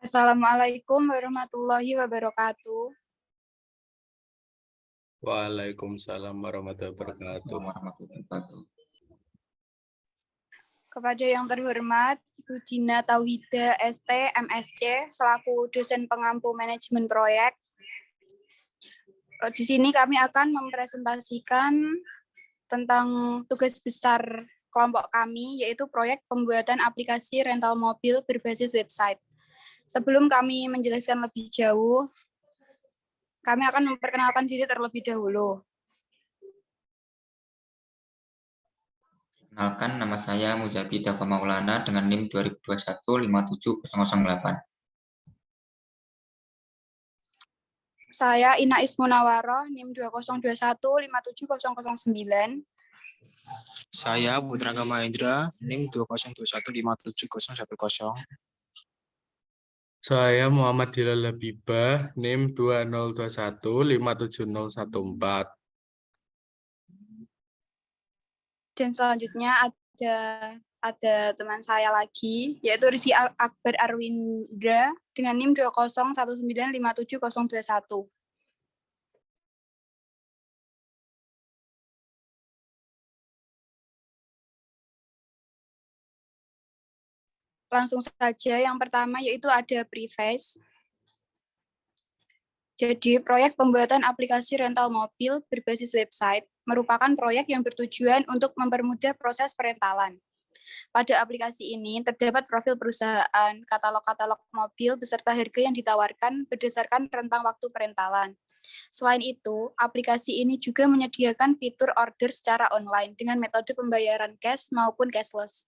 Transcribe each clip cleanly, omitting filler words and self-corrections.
Assalamualaikum warahmatullahi wabarakatuh. Waalaikumsalam warahmatullahi wabarakatuh. Kepada yang terhormat Ibu Dina Tauhida ST MSc selaku dosen pengampu manajemen proyek. Di sini kami akan mempresentasikan tentang tugas besar kelompok kami, yaitu proyek pembuatan aplikasi rental mobil berbasis website. Sebelum kami menjelaskan lebih jauh, kami akan memperkenalkan diri terlebih dahulu. Kenalkan, nama saya Muzaki Dava Maulana dengan NIM 2021-57008. Saya Ina Ismunawaroh, NIM 2021-57009. Saya Putra Mahendra, NIM 2021-57010. Saya Muhammad Hilal Habibah, NIM 2021-57014. Dan selanjutnya ada teman saya lagi, yaitu Rizky Akbar Arwindra dengan NIM 2019570021. Langsung saja, yang pertama yaitu ada preface. Jadi, proyek pembuatan aplikasi rental mobil berbasis website merupakan proyek yang bertujuan untuk mempermudah proses perentalan. Pada aplikasi ini terdapat profil perusahaan, katalog-katalog mobil beserta harga yang ditawarkan berdasarkan rentang waktu perentalan. Selain itu, aplikasi ini juga menyediakan fitur order secara online dengan metode pembayaran cash maupun cashless.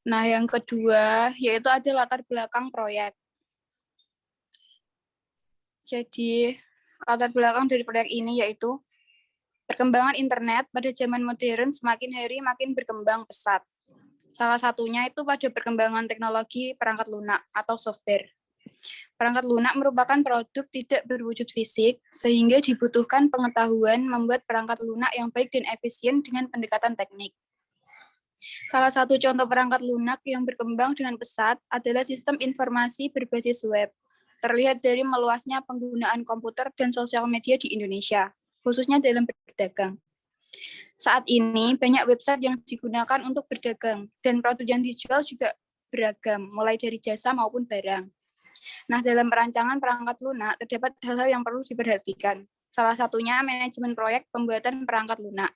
Nah, yang kedua yaitu ada latar belakang proyek. Jadi, latar belakang dari proyek ini yaitu perkembangan internet pada zaman modern semakin hari makin berkembang pesat. Salah satunya itu pada perkembangan teknologi perangkat lunak atau software. Perangkat lunak merupakan produk tidak berwujud fisik, sehingga dibutuhkan pengetahuan membuat perangkat lunak yang baik dan efisien dengan pendekatan teknik. Salah satu contoh perangkat lunak yang berkembang dengan pesat adalah sistem informasi berbasis web. Terlihat dari meluasnya penggunaan komputer dan sosial media di Indonesia, khususnya dalam berdagang. Saat ini, banyak website yang digunakan untuk berdagang, dan produk yang dijual juga beragam, mulai dari jasa maupun barang. Nah, dalam perancangan perangkat lunak, terdapat hal-hal yang perlu diperhatikan. Salah satunya manajemen proyek pembuatan perangkat lunak.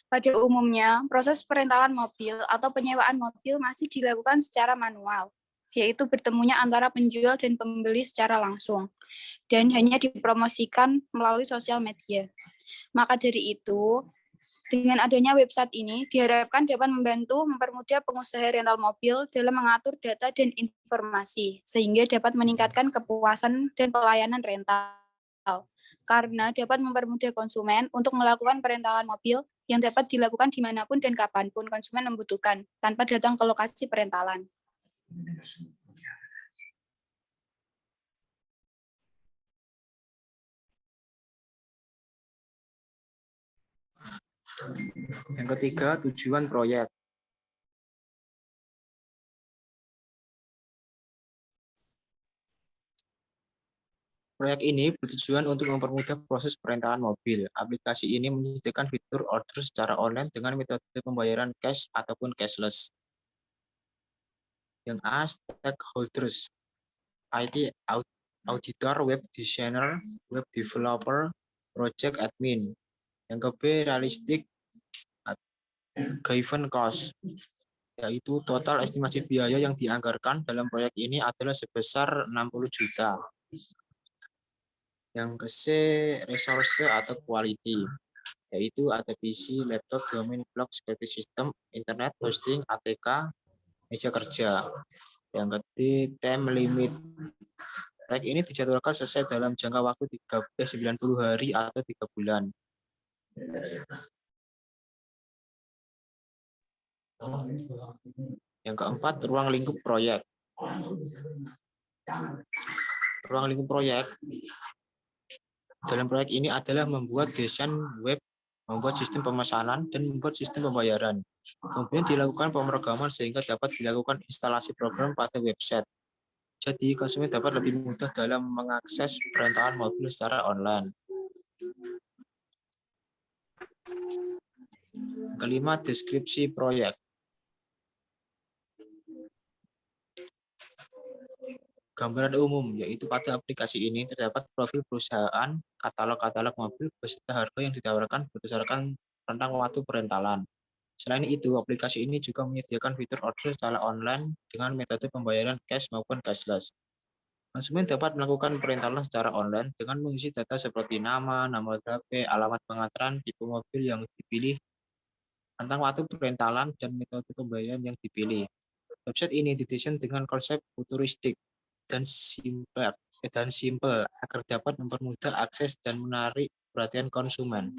Pada umumnya, proses perentalan mobil atau penyewaan mobil masih dilakukan secara manual, yaitu bertemunya antara penjual dan pembeli secara langsung, dan hanya dipromosikan melalui sosial media. Maka dari itu, dengan adanya website ini, diharapkan dapat membantu mempermudah pengusaha rental mobil dalam mengatur data dan informasi, sehingga dapat meningkatkan kepuasan dan pelayanan rental, karena dapat mempermudah konsumen untuk melakukan perentalan mobil yang dapat dilakukan dimanapun dan kapanpun konsumen membutuhkan, tanpa datang ke lokasi perentalan. Yang ketiga, tujuan proyek. Proyek ini bertujuan untuk mempermudah proses perentalan mobil. Aplikasi ini menyediakan fitur order secara online dengan metode pembayaran cash ataupun cashless. Yang A, stakeholders, IT auditor, web designer, web developer, project admin. Yang ke B, realistic given cost, yaitu total estimasi biaya yang dianggarkan dalam proyek ini adalah sebesar 60 juta. Yang ke C, resource atau quality, yaitu ada PC, laptop, domain, blog, security system, internet, hosting, ATK, meja kerja. Yang ke D, time limit. Proyek ini dijadwalkan selesai dalam jangka waktu 90 hari atau 3 bulan. Yang keempat, ruang lingkup proyek. Ruang lingkup proyek dalam proyek ini adalah membuat desain web membuat sistem pemesanan, dan membuat sistem pembayaran. Kemudian dilakukan pemrograman sehingga dapat dilakukan instalasi program pada website. Jadi konsumen dapat lebih mudah dalam mengakses perintalan mobil secara online. Kelima, deskripsi proyek. Gambaran umum, yaitu pada aplikasi ini terdapat profil perusahaan, katalog-katalog mobil, beserta harga yang ditawarkan berdasarkan rentang waktu perentalan. Selain itu, aplikasi ini juga menyediakan fitur order secara online dengan metode pembayaran cash maupun cashless. Konsumen dapat melakukan perentalan secara online dengan mengisi data seperti nama HP, alamat pengantaran, tipe mobil yang dipilih, rentang waktu perentalan, dan metode pembayaran yang dipilih. Website ini didesain dengan konsep futuristik dan simple agar dapat mempermudah akses dan menarik perhatian konsumen.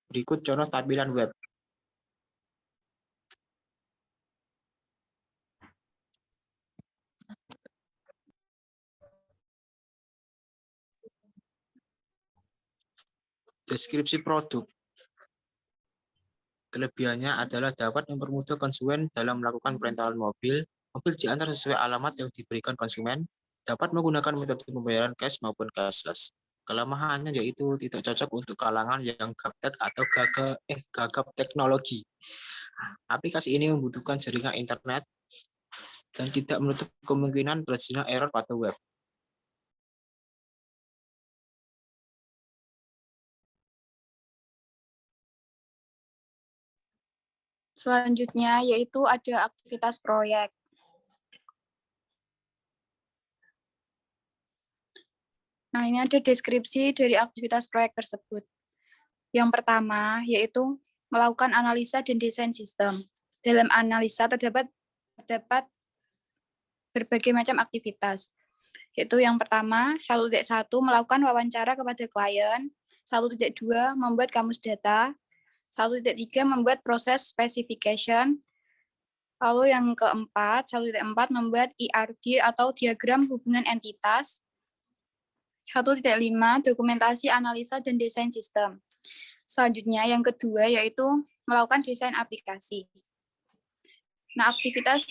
Berikut contoh tampilan web. Deskripsi produk. Kelebihannya adalah dapat mempermudah konsumen dalam melakukan perentalan mobil. Mobil diantar sesuai alamat yang diberikan konsumen, dapat menggunakan metode pembayaran cash maupun cashless. Kelemahannya yaitu tidak cocok untuk kalangan yang gaptek atau gagap teknologi. Aplikasi ini membutuhkan jaringan internet dan tidak menutup kemungkinan terjadinya error pada web. Selanjutnya yaitu ada aktivitas proyek. Nah, ini ada deskripsi dari aktivitas proyek tersebut. Yang pertama yaitu melakukan analisa dan desain sistem. Dalam analisa terdapat berbagai macam aktivitas. Yaitu yang pertama, 1.1 melakukan wawancara kepada klien, 1.2 membuat kamus data, 1.3 membuat proses specification, lalu yang keempat, 1.4 membuat IRD atau diagram hubungan entitas, 1.5 dokumentasi analisa dan desain sistem. Selanjutnya yang kedua yaitu melakukan desain aplikasi. Nah, aktivitas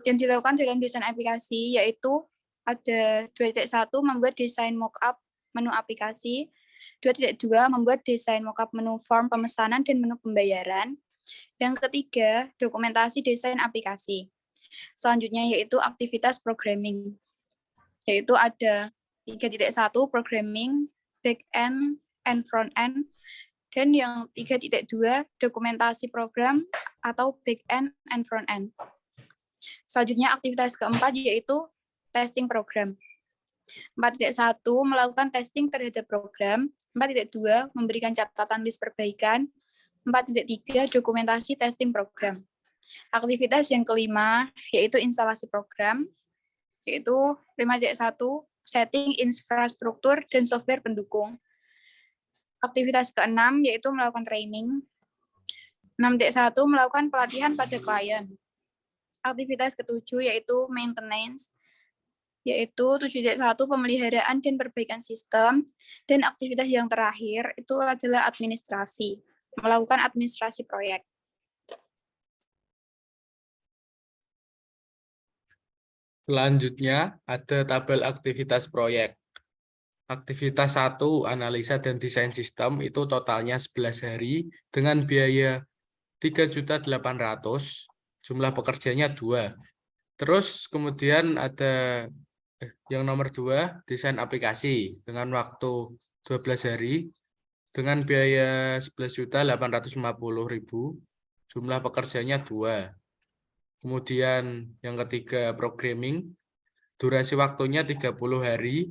yang dilakukan dalam desain aplikasi yaitu ada 2.1 membuat desain mockup menu aplikasi, 2.2 membuat desain mockup menu form pemesanan dan menu pembayaran. Yang ketiga, dokumentasi desain aplikasi. Selanjutnya yaitu aktivitas programming. Yaitu ada 3.1 programming, back-end, and front-end. Dan yang 3.2 dokumentasi program atau back-end and front-end. Selanjutnya aktivitas keempat yaitu testing program. 4.1 melakukan testing terhadap program, 4.2 memberikan catatan list perbaikan, 4.3 dokumentasi testing program. Aktivitas yang kelima yaitu instalasi program, yaitu 5.1 setting infrastruktur dan software pendukung. Aktivitas keenam yaitu melakukan training. 6.1 melakukan pelatihan pada klien. Aktivitas ketujuh yaitu maintenance, yaitu 7.1 pemeliharaan dan perbaikan sistem, dan aktivitas yang terakhir itu adalah administrasi, melakukan administrasi proyek. Selanjutnya ada tabel aktivitas proyek. Aktivitas 1, analisa dan desain sistem itu totalnya 11 hari dengan biaya 3.800.000, jumlah pekerjanya 2. Terus kemudian ada yang nomor 2, desain aplikasi dengan waktu 12 hari dengan biaya 11.850.000, jumlah pekerjanya 2. Kemudian yang ketiga, programming, durasi waktunya 30 hari,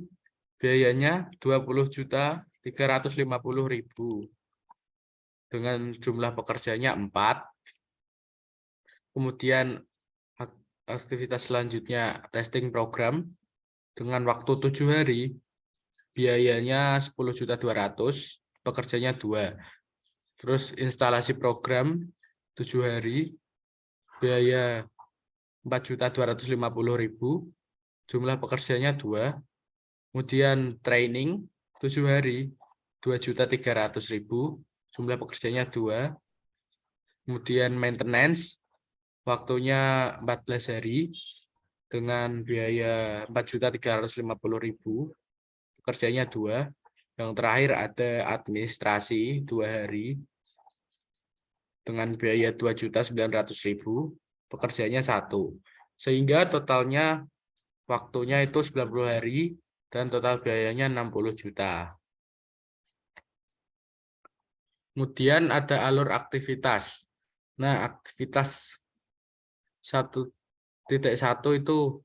biayanya 20.350.000 dengan jumlah pekerjanya 4. Kemudian aktivitas selanjutnya testing program dengan waktu 7 hari, biayanya 10.200.000, pekerjanya 2. Terus instalasi program 7 hari biaya 4.250.000, jumlah pekerjanya 2. Kemudian training 7 hari 2.300.000, jumlah pekerjanya 2. Kemudian maintenance waktunya 14 hari dengan biaya 4.350.000, pekerjanya 2. Yang terakhir ada administrasi 2 hari dengan biaya 2.900.000, pekerjanya 1. Sehingga totalnya waktunya itu 90 hari dan total biayanya 60 juta. Kemudian ada alur aktivitas. Nah, aktivitas 1.1 itu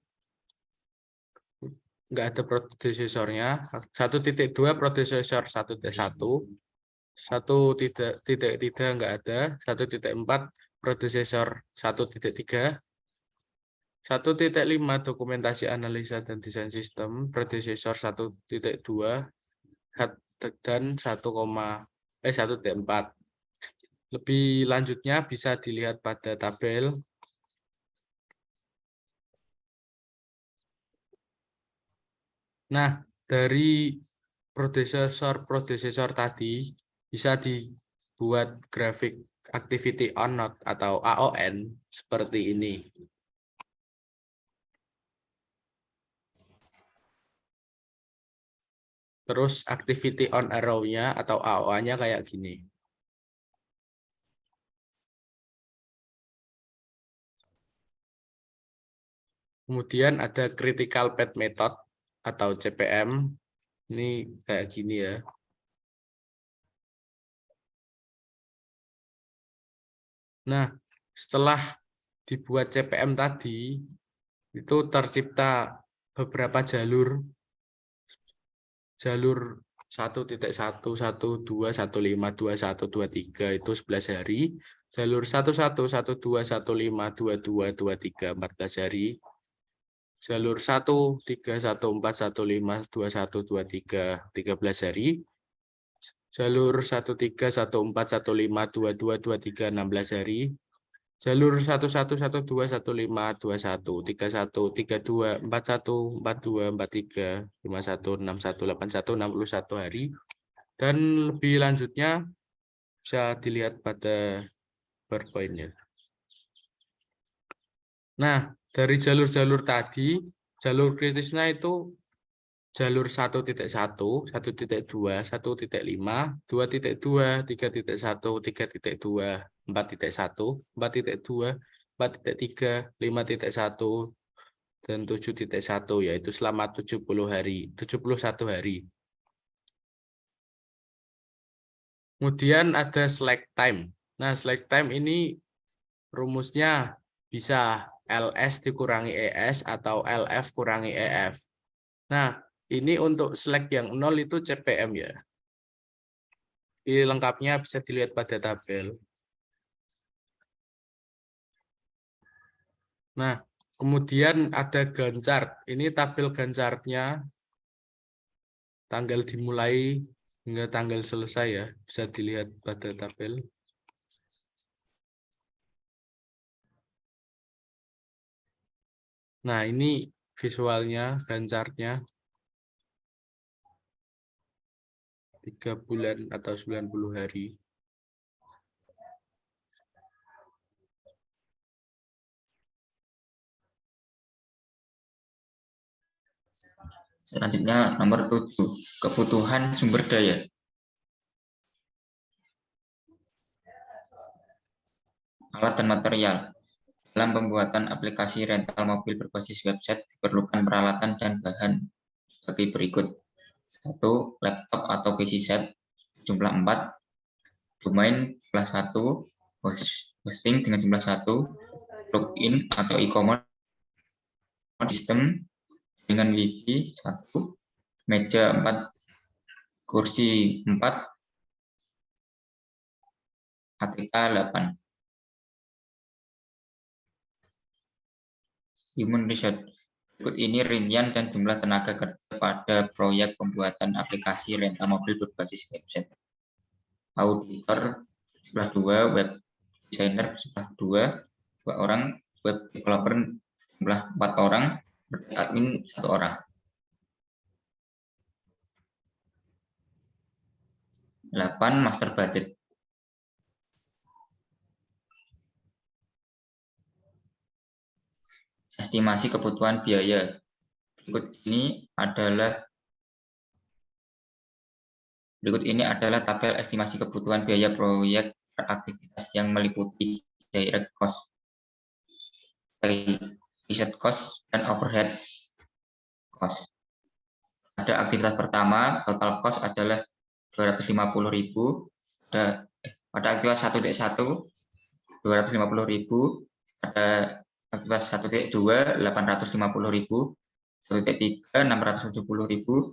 nggak ada prodesesornya. 1.2 predesesor 1.1. 1.3 nggak ada. 1.4 predesesor 1.3. 1.5 dokumentasi analisa dan desain sistem predesesor 1.2 dan 1.4. Lebih lanjutnya bisa dilihat pada tabel. Nah, dari predesesor tadi bisa dibuat grafik activity on node atau AON seperti ini. Terus activity on arrow-nya atau AOA-nya kayak gini. Kemudian ada critical path method atau CPM. Ini kayak gini ya. Nah, setelah dibuat CPM tadi, itu tercipta beberapa jalur 1.1, 1.2, 1.5, 2.1, 2.3 itu 11 hari. Jalur 1.1, 1.2, 1.5, 2.2, 2.3, 14 hari. Jalur 1.3, 1.4, 1.5, 2.1, 2.3, 13 hari. Jalur 1.3, 1.4, 1.5, 2.2, 2.3, 16 hari. Jalur 1.1, 1.2, 1.5, 21, 31, 32, 41, 42, 43, 51, 61, 81, 61 hari. Dan lebih lanjutnya bisa dilihat pada PowerPoint-nya. Nah, dari jalur-jalur tadi, jalur kritisnya itu jalur 1.1, 1.2, 1.5, 2.2, 3.1, 3.2, 4.1, 4.2, 4.3, 5.1, dan 7.1, yaitu selama 71 hari. Kemudian ada slack time. Nah, slack time ini rumusnya bisa LS dikurangi ES atau LF kurangi EF. Nah, ini untuk slack yang 0 itu CPM ya. Ini lengkapnya bisa dilihat pada tabel. Nah, kemudian ada Gantt chart. Ini tabel Gantt chart-nya tanggal dimulai hingga tanggal selesai ya. Bisa dilihat pada tabel. Nah, ini visualnya Gantt chart-nya. 3 bulan atau 90 hari. Selanjutnya nomor 7, kebutuhan sumber daya. Alat dan material. Dalam pembuatan aplikasi rental mobil berbasis website diperlukan peralatan dan bahan sebagai berikut. 1. Laptop atau PC set jumlah 4, domain jumlah 1, hosting dengan jumlah 1, plugin atau e-commerce sistem dengan wifi 1, meja 4, kursi 4, ATK 8. Human resource. Berikut ini rincian dan jumlah tenaga kerja pada proyek pembuatan aplikasi rental mobil berbasis website. Auditor jumlah 2, web designer jumlah 2, 2 orang, web developer jumlah 4 orang, admin 1 orang. 8 master budget. Estimasi kebutuhan biaya. Berikut ini adalah tabel estimasi kebutuhan biaya proyek per aktivitas yang meliputi direct cost, fixed cost, dan overhead cost. Pada aktivitas pertama, total cost adalah 250.000. Pada aktivitas 1.1, 250.000. Pada aktivitas 1.2, 850.000. 1.3, 670.000.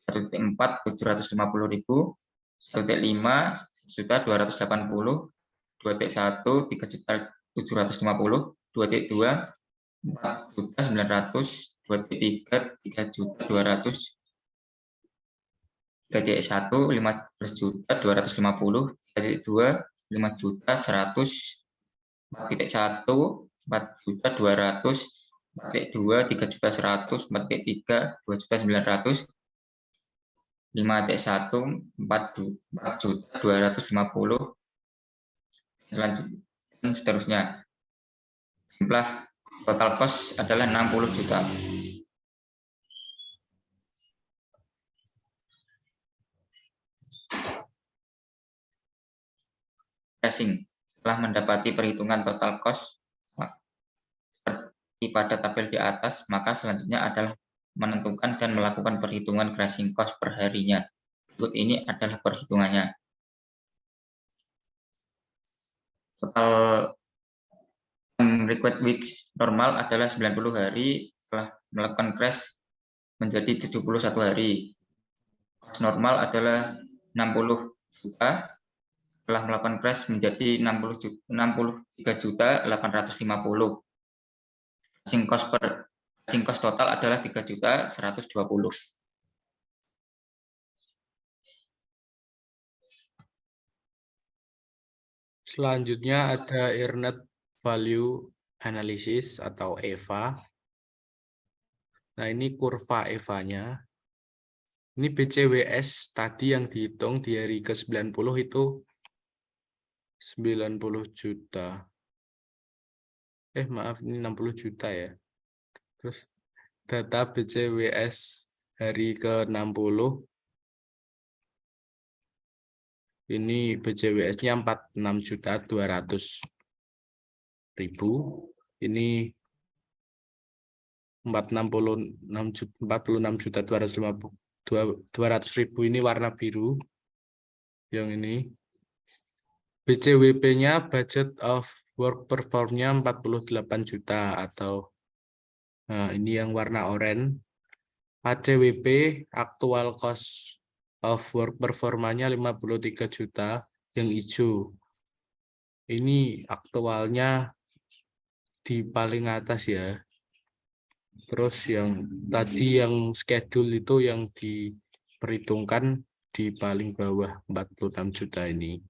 1.4, 750.000. 1.5, 1.280.000. 2.1, 3.750.000. 2.2, 4.900.000. 2.3, 3.200.000. 3.1, 15.250.000. 3.2, 5.100.000. 4.1, 4.200.000. 4.2, 3.100.000. 4.3, 2.900.000. 5.1, 4.250.000. Selanjutnya, dan seterusnya. Jumlah total cost adalah 60 juta. Pricing. Setelah mendapati perhitungan total cost seperti pada tabel di atas, maka selanjutnya adalah menentukan dan melakukan perhitungan pricing cost per harinya. Berikut ini adalah perhitungannya. Total required weeks normal adalah 90 hari, setelah melakukan crash menjadi 71 hari. Cost normal adalah 60 juta, setelah melakukan crash menjadi 63.850. Pricing cost total adalah 3.120.000. Selanjutnya ada earned value analysis atau EVA. Nah, ini kurva EVA-nya. Ini BCWS tadi yang dihitung di hari ke-90 itu 90 juta. Maaf, ini 60 juta ya. Terus data BCWS hari ke-60 ini BCWS-nya 46.200.000. Ini 46.200.000 ini warna biru. Yang ini BCWP-nya budget of work perform-nya 48 juta atau ini yang warna oranye. ACWP actual cost of work performanya 53 juta yang hijau. Ini aktualnya di paling atas ya. Terus yang tadi yang schedule itu yang diperhitungkan di paling bawah 46 juta ini.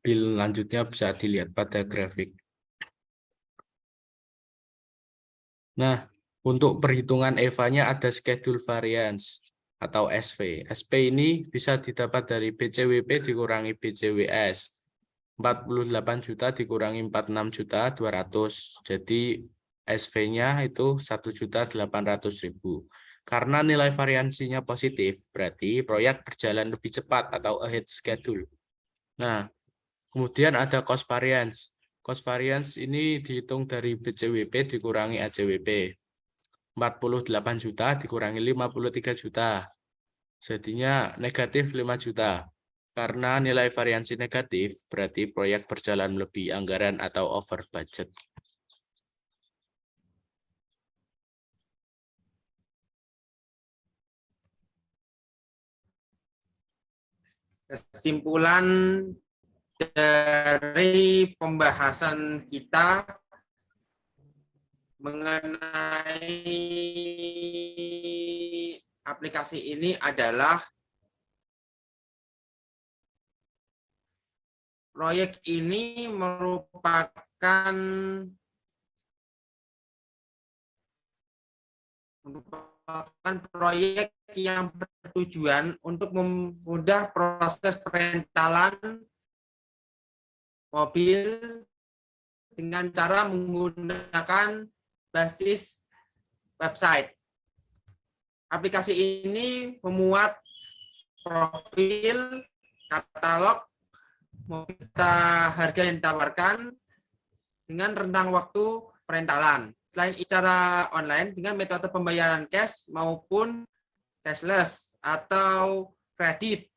Bill lanjutnya bisa dilihat pada grafik. Nah, untuk perhitungan EVA-nya ada schedule variance atau SV. SV ini bisa didapat dari BCWP dikurangi BCWS. 48 juta dikurangi 46.200.000. Jadi SV-nya itu 1.800.000. Karena nilai variansinya positif, berarti proyek berjalan lebih cepat atau ahead schedule. Nah, kemudian ada cost variance. Cost variance ini dihitung dari BCWP dikurangi ACWP. 48 juta dikurangi 53 juta. Jadinya negatif 5 juta. Karena nilai variansi negatif, berarti proyek berjalan lebih anggaran atau over budget. Kesimpulan dari pembahasan kita mengenai aplikasi ini adalah proyek ini merupakan proyek yang bertujuan untuk memudahkan proses perentalan mobil dengan cara menggunakan basis website. Aplikasi ini memuat profil, katalog, mobil harga yang ditawarkan dengan rentang waktu perentalan. Selain secara online dengan metode pembayaran cash maupun cashless atau kredit.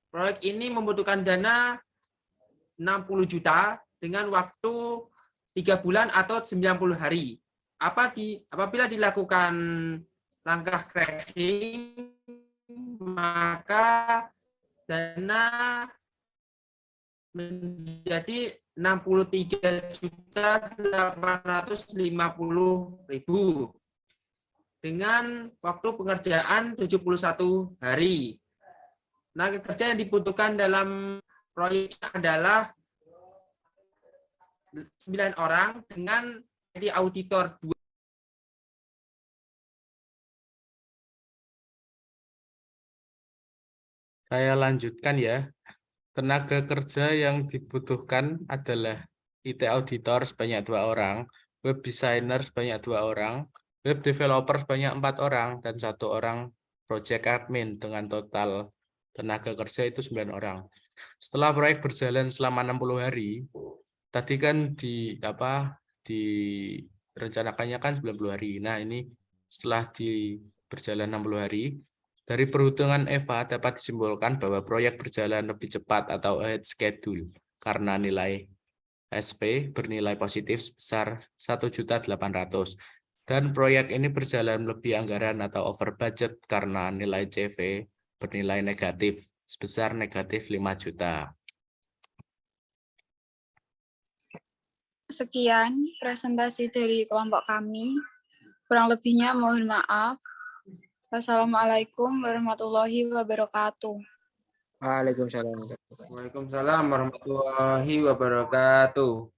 Proyek ini membutuhkan dana 60 juta dengan waktu 3 bulan atau 90 hari. Apabila dilakukan langkah crashing, maka dana menjadi 63.850.000 dengan waktu pengerjaan 71 hari. Tenaga kerja yang dibutuhkan dalam proyek adalah 9 orang dengan jadi auditor 2. Saya lanjutkan ya. Tenaga kerja yang dibutuhkan adalah IT auditor sebanyak 2 orang, web designer sebanyak 2 orang, web developer sebanyak 4 orang, dan 1 orang project admin dengan total tenaga kerja itu 9 orang. Setelah proyek berjalan selama 60 hari, tadi kan direncanakannya kan 90 hari. Nah, ini setelah berjalan 60 hari, dari perhitungan EVA dapat disimpulkan bahwa proyek berjalan lebih cepat atau ahead schedule karena nilai SP bernilai positif sebesar 1.800.000 dan proyek ini berjalan lebih anggaran atau over budget karena nilai CV bernilai negatif sebesar negatif 5 juta. Sekian presentasi dari kelompok kami. Kurang lebihnya mohon maaf. Wassalamualaikum warahmatullahi wabarakatuh. Waalaikumsalam. Waalaikumsalam warahmatullahi wabarakatuh.